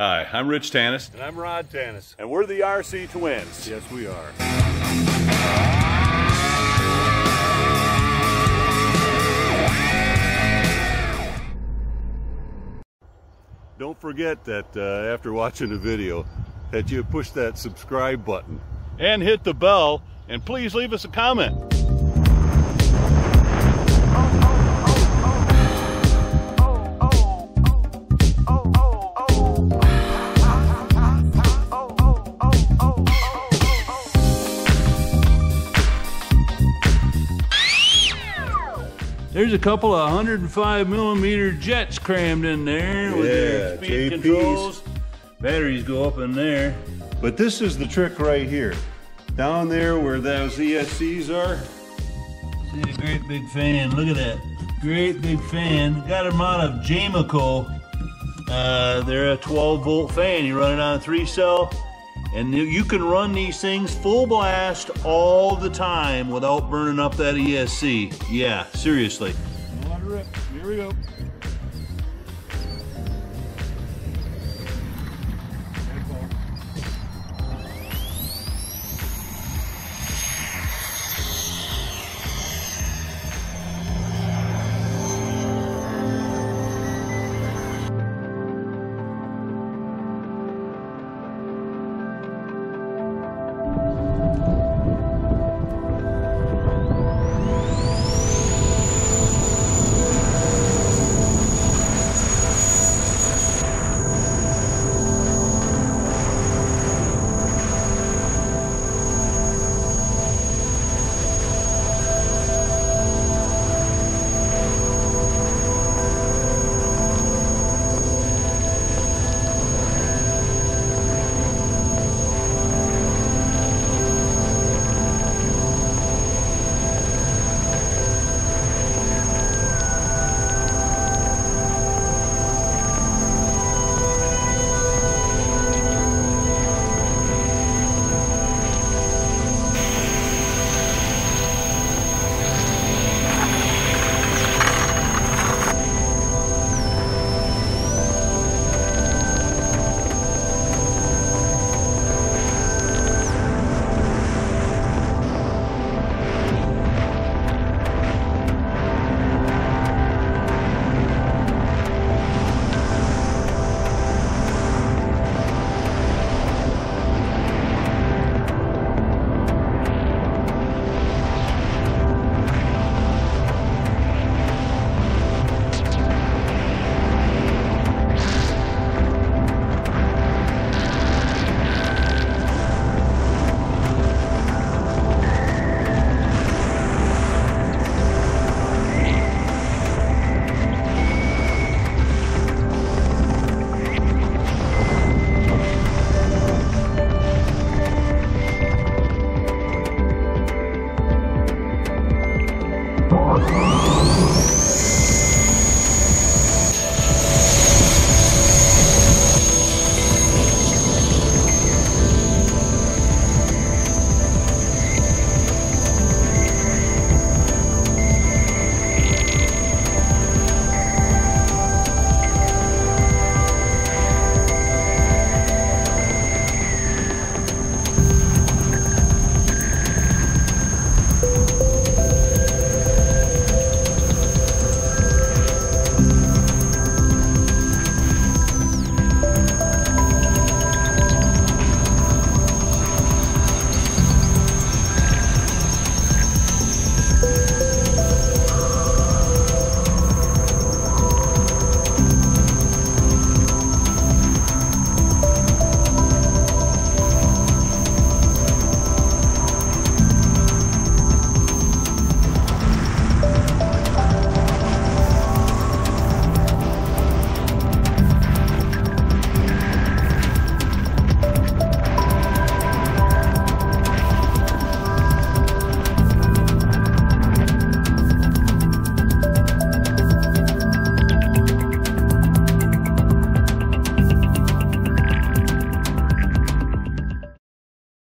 Hi, I'm Rich Tanis. And I'm Rod Tanis. And we're the RC Twins. Yes, we are. Don't forget that after watching the video, that you push that subscribe button. And hit the bell, and please leave us a comment. There's a couple of 105mm jets crammed in there with their speed controls. Batteries go up in there. But this is the trick right here. Down there where those ESCs are. See a great big fan. Look at that. Great big fan. Got them out of Jameco. They're a 12-volt fan. You run it on a 3-cell. And you can run these things full blast all the time without burning up that ESC. Yeah, seriously. Here we go.